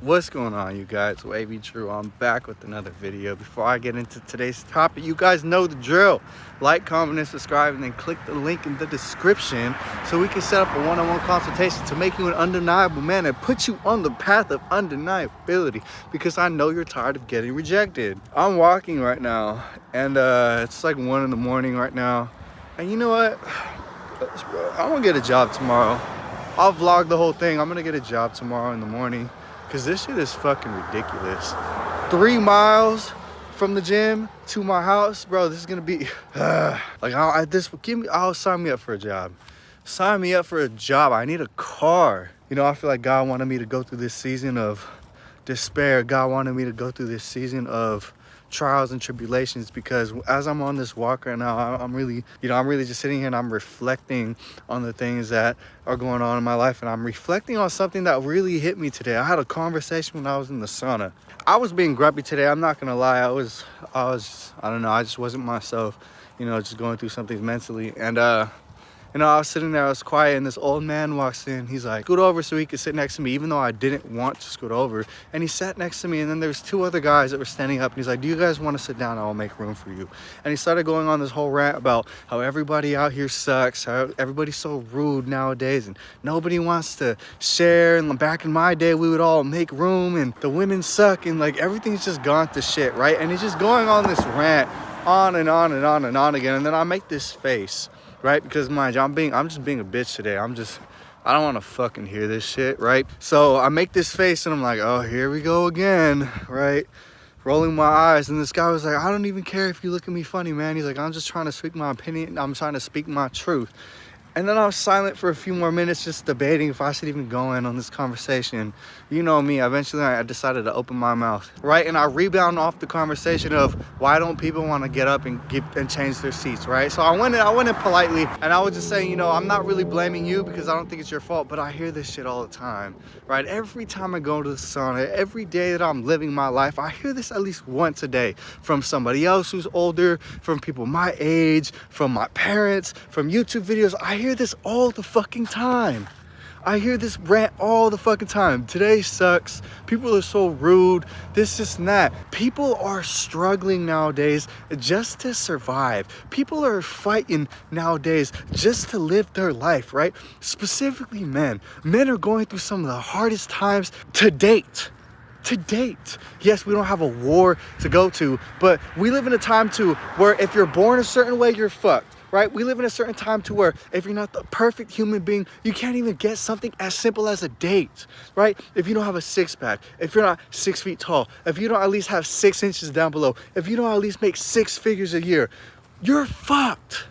What's going on, you guys? Madredrew. I'm back with another video. Before I get into today's topic, you guys know the drill. Like, comment, and subscribe, and then click the link in the description so we can set up a one-on-one consultation to make you an undeniable man and put you on the path of undeniability, because I know you're tired of getting rejected. I'm walking right now, and it's like 1 in the morning right now. And you know what? I'm gonna get a job tomorrow. I'll vlog the whole thing. I'm gonna get a job tomorrow in the morning. Cause this shit is fucking ridiculous. 3 miles from the gym to my house, bro. This is gonna be I'll sign me up for a job. Sign me up for a job. I need a car. You know, I feel like God wanted me to go through this season of despair. God wanted me to go through this season of trials and tribulations, because as I'm on this walk right now, I'm really just sitting here and I'm reflecting on the things that are going on in my life, and I'm reflecting on something that really hit me today. I had a conversation when I was in the sauna. I was being grumpy today, I'm not gonna lie. I don't know, I just wasn't myself, you know, just going through something mentally. And you know, I was sitting there, I was quiet, and this old man walks in. He's like, scoot over so he could sit next to me, even though I didn't want to scoot over. And he sat next to me, and then there's 2 other guys that were standing up, and he's like, do you guys want to sit down? I'll make room for you. And he started going on this whole rant about how everybody out here sucks, how everybody's so rude nowadays, and nobody wants to share. And back in my day, we would all make room, and the women suck, and like everything's just gone to shit, right? And he's just going on this rant on and on and on and on again. And then I make this face, right? Because mind you, I'm just being a bitch today. I don't want to fucking hear this shit, right? So I make this face and I'm like, oh, here we go again, right? Rolling my eyes. And this guy was like, I don't even care if you look at me funny, man. He's like, I'm just trying to speak my opinion. I'm trying to speak my truth. And then I was silent for a few more minutes, just debating if I should even go in on this conversation. You know me, eventually I decided to open my mouth, right? And I rebound off the conversation of why don't people want to get up and change their seats, right? So I went in politely, and I was just saying, you know, I'm not really blaming you because I don't think it's your fault, but I hear this shit all the time, right? Every time I go to the sauna, every day that I'm living my life, I hear this at least once a day from somebody else who's older, from people my age, from my parents, from YouTube videos. I hear this all the fucking time. I hear this rant all the fucking time. Today sucks. People are so rude. This and that. People are struggling nowadays just to survive. People are fighting nowadays just to live their life, right? Specifically men. Men are going through some of the hardest times to date. Yes, we don't have a war to go to, but we live in a time too where if you're born a certain way, you're fucked. Right? We live in a certain time to where if you're not the perfect human being, you can't even get something as simple as a date, right? If you don't have a 6-pack, if you're not 6 feet tall, if you don't at least have 6 inches down below, if you don't at least make 6 figures a year, you're fucked.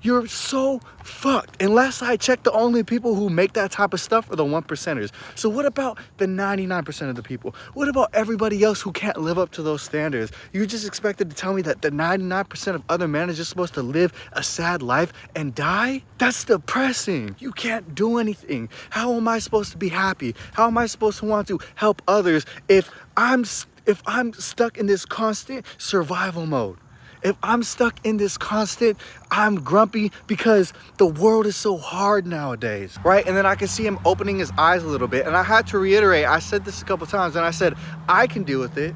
You're so fucked. Unless I check, the only people who make that type of stuff are the 1%ers. So what about the 99% of the people? What about everybody else who can't live up to those standards? You just expected to tell me that the 99% of other men are just supposed to live a sad life and die? That's depressing. You can't do anything. How am I supposed to be happy? How am I supposed to want to help others if I'm stuck in this constant survival mode? If I'm stuck in this constant, I'm grumpy because the world is so hard nowadays, right? And then I can see him opening his eyes a little bit. And I had to reiterate, I said this a couple times, and I said, I can deal with it.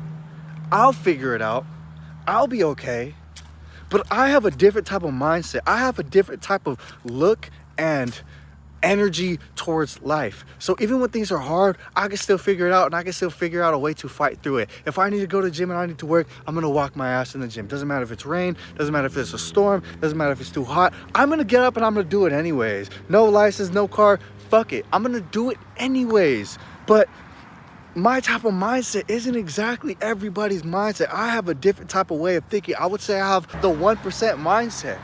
I'll figure it out. I'll be okay. But I have a different type of mindset. I have a different type of look and energy towards life. So even when things are hard, I can still figure it out, and I can still figure out a way to fight through it. If I need to go to the gym and I need to work, I'm gonna walk my ass in the gym. Doesn't matter if it's rain, doesn't matter if it's a storm, doesn't matter if it's too hot. I'm gonna get up and I'm gonna do it anyways. No license, no car, fuck it. I'm gonna do it anyways. But my type of mindset isn't exactly everybody's mindset. I have a different type of way of thinking. I would say I have the 1% mindset.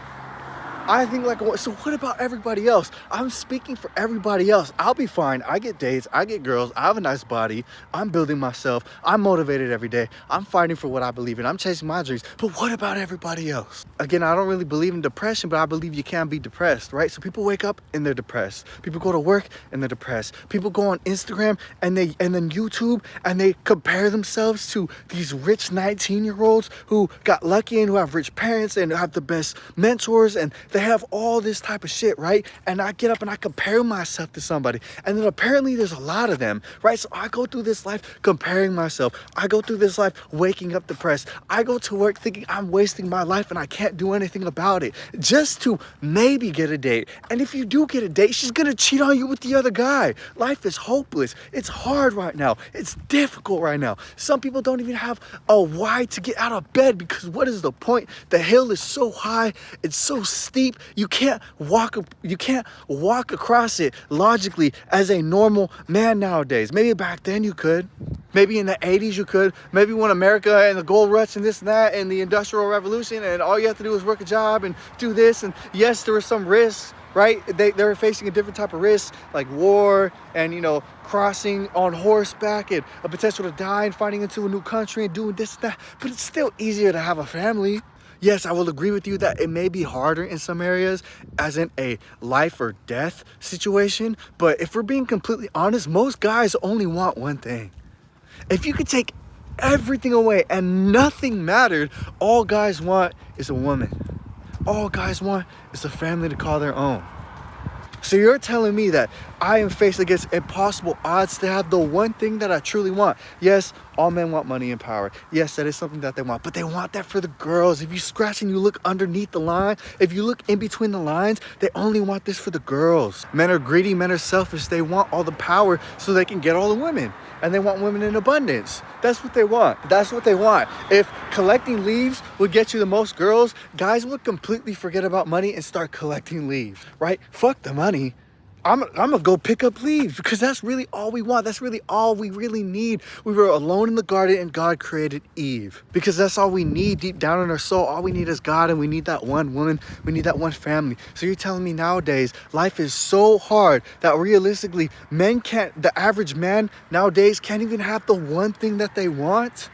I think like, so what about everybody else? I'm speaking for everybody else. I'll be fine. I get dates. I get girls. I have a nice body. I'm building myself. I'm motivated every day. I'm fighting for what I believe in. I'm chasing my dreams. But what about everybody else? Again, I don't really believe in depression, but I believe you can be depressed, right? So people wake up and they're depressed. People go to work and they're depressed. People go on Instagram and then YouTube and they compare themselves to these rich 19-year-olds who got lucky and who have rich parents and have the best mentors, and They have all this type of shit, right? And I get up and I compare myself to somebody. And then apparently there's a lot of them, right? So I go through this life comparing myself. I go through this life waking up depressed. I go to work thinking I'm wasting my life and I can't do anything about it, just to maybe get a date. And if you do get a date, she's gonna cheat on you with the other guy. Life is hopeless. It's hard right now. It's difficult right now. Some people don't even have a why to get out of bed, because what is the point? The hill is so high, it's so steep, you can't walk across it logically as a normal man nowadays. Maybe back then you could. Maybe in the 80s you could. Maybe when America and the gold rush and this and that and the Industrial Revolution, and all you have to do is work a job and do this. And yes, there were some risks, right? They were facing a different type of risk, like war and, you know, crossing on horseback and a potential to die and fighting into a new country and doing this and that. But it's still easier to have a family. Yes, I will agree with you that it may be harder in some areas, as in a life or death situation. But if we're being completely honest, most guys only want one thing. If you could take everything away and nothing mattered, all guys want is a woman. All guys want is a family to call their own. So you're telling me that I am faced against impossible odds to have the one thing that I truly want. Yes, all men want money and power. Yes, that is something that they want, but they want that for the girls. If you scratch and you look underneath the line, if you look in between the lines, they only want this for the girls. Men are greedy, men are selfish. They want all the power so they can get all the women. And they want women in abundance. That's what they want. That's what they want. If collecting leaves would get you the most girls, guys would completely forget about money and start collecting leaves, right? Fuck the money. I'm gonna go pick up leaves, because that's really all we want. That's really all we really need. We were alone in the garden and God created Eve, because that's all we need deep down in our soul. All we need is God, and we need that one woman. We need that one family. So you're telling me nowadays life is so hard that realistically the average man nowadays can't even have the one thing that they want?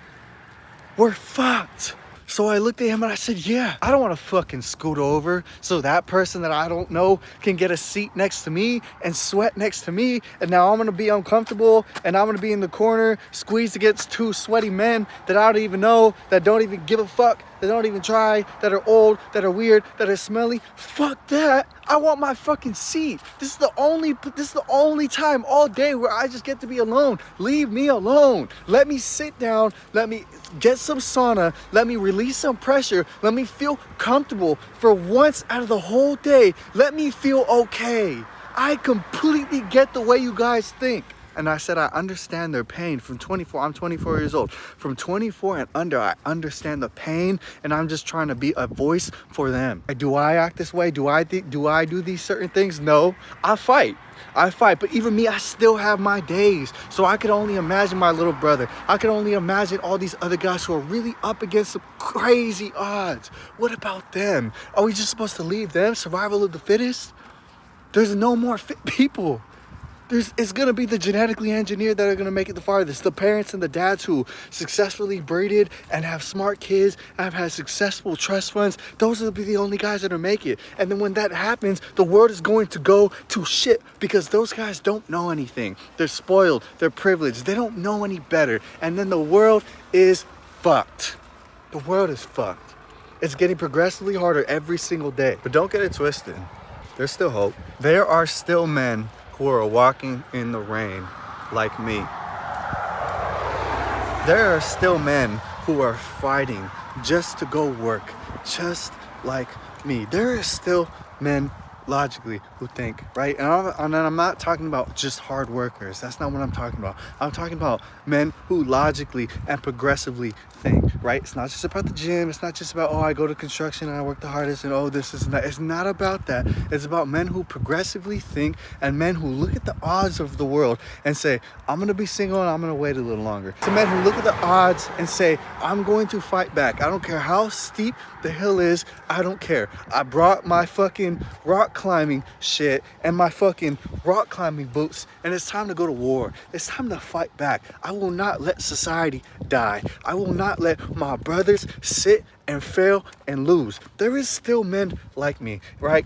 We're fucked. So I looked at him and I said, yeah, I don't want to fucking scoot over so that person that I don't know can get a seat next to me and sweat next to me. And now I'm going to be uncomfortable and I'm going to be in the corner squeezed against two sweaty men that I don't even know, that don't even give a fuck, that don't even try, that are old, that are weird, that are smelly. Fuck that. I want my fucking seat. This is the only time all day where I just get to be alone. Leave me alone. Let me sit down. Let me get some sauna. Let me release some pressure. Let me feel comfortable for once out of the whole day. Let me feel okay. I completely get the way you guys think. And I said, I understand their pain. I'm 24 years old. From 24 and under, I understand the pain, and I'm just trying to be a voice for them. Do I act this way? Do I do these certain things? No. I fight. But even me, I still have my days. So I could only imagine my little brother. I could only imagine all these other guys who are really up against some crazy odds. What about them? Are we just supposed to leave them? Survival of the fittest? There's no more fit people. It's going to be the genetically engineered that are going to make it the farthest. The parents and the dads who successfully breeded and have smart kids and have had successful trust funds, those will be the only guys that are make it. And then when that happens, the world is going to go to shit, because those guys don't know anything. They're spoiled. They're privileged. They don't know any better. And then the world is fucked. The world is fucked. It's getting progressively harder every single day. But don't get it twisted. There's still hope. There are still men who are walking in the rain like me. There are still men who are fighting just to go work, just like me. There are still men, logically, who think, right? And I'm not talking about just hard workers. That's not what I'm talking about. I'm talking about men who logically and progressively think, right? It's not just about the gym. It's not just about, oh, I go to construction and I work the hardest and oh, this is not. It's not about that. It's about men who progressively think, and men who look at the odds of the world and say, I'm going to be single and I'm going to wait a little longer. It's men who look at the odds and say, I'm going to fight back. I don't care how steep the hill is. I don't care. I brought my fucking rock climbing shit and my fucking rock climbing boots, and it's time to go to war. It's time to fight back. I will not let society die. I will not let my brothers sit and fail and lose. There is still men like me, right?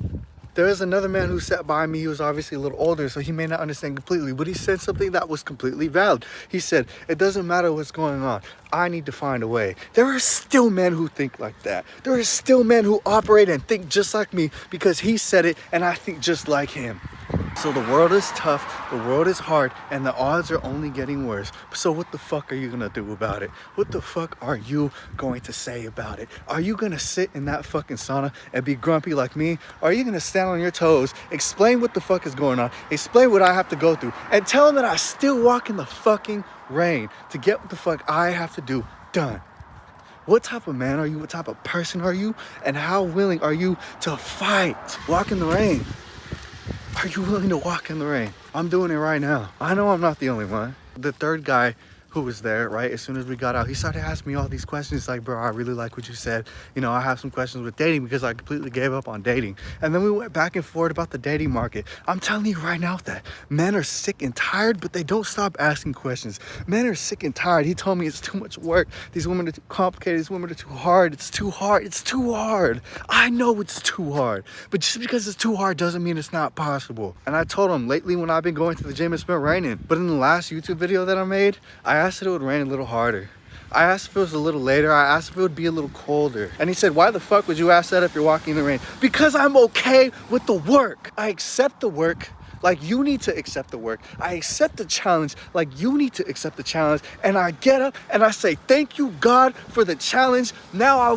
There is another man who sat by me. He was obviously a little older, so he may not understand completely, but he said something that was completely valid. He said, it doesn't matter what's going on. I need to find a way. There are still men who think like that. There are still men who operate and think just like me because he said it and I think just like him. So the world is tough, the world is hard, and the odds are only getting worse. So what the fuck are you gonna do about it? What the fuck are you going to say about it? Are you gonna sit in that fucking sauna and be grumpy like me? Or are you gonna stand on your toes, explain what the fuck is going on, explain what I have to go through, and tell them that I still walk in the fucking rain to get what the fuck I have to do done? What type of man are you? What type of person are you? And how willing are you to fight? Walk in the rain. Are you willing to walk in the rain? I'm doing it right now. I know I'm not the only one. The third guy who was there, right, as soon as we got out, he started asking me all these questions like, bro, I really like what you said. You know, I have some questions with dating because I completely gave up on dating. And then we went back and forth about the dating market. I'm telling you right now that men are sick and tired, but they don't stop asking questions. Men are sick and tired. He told me it's too much work. These women are too complicated. These women are too hard. It's too hard. It's too hard. I know it's too hard, but just because it's too hard doesn't mean it's not possible. And I told him lately when I've been going to the gym, it's been raining. But in the last YouTube video that I made, I asked if it would rain a little harder. I asked if it was a little later. I asked if it would be a little colder. And he said, why the fuck would you ask that if you're walking in the rain? Because I'm okay with the work. I accept the work like you need to accept the work. I accept the challenge like you need to accept the challenge. And I get up and I say, thank you, God, for the challenge. Now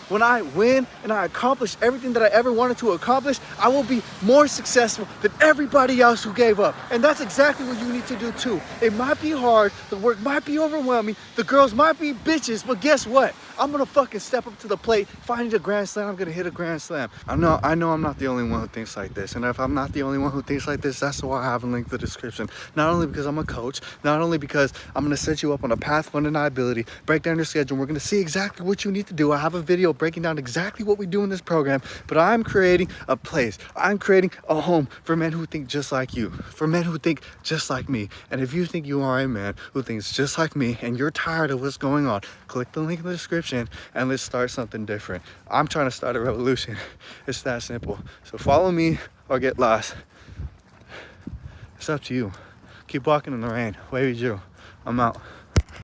when I win and I accomplish everything that I ever wanted to accomplish, I will be more successful than everybody else who gave up. And that's exactly what you need to do too. It might be hard, the work might be overwhelming, the girls might be bitches, but guess what? I'm gonna fucking step up to the plate. If I need a grand slam, I'm gonna hit a grand slam. I know I'm not the only one who thinks like this. And if I'm not the only one who thinks like this, that's why I have a link in the description. Not only because I'm a coach, not only because I'm gonna set you up on a path of undeniability, break down your schedule, we're gonna see exactly what you need to do. I have a video breaking down exactly what we do in this program, but I'm creating a place. I'm creating a home for men who think just like you, for men who think just like me. And if you think you are a man who thinks just like me and you're tired of what's going on, click the link in the description and let's start something different. I'm trying to start a revolution. It's that simple. So follow me or get lost. It's up to you. Keep walking in the rain. Wavy Drew. I'm out.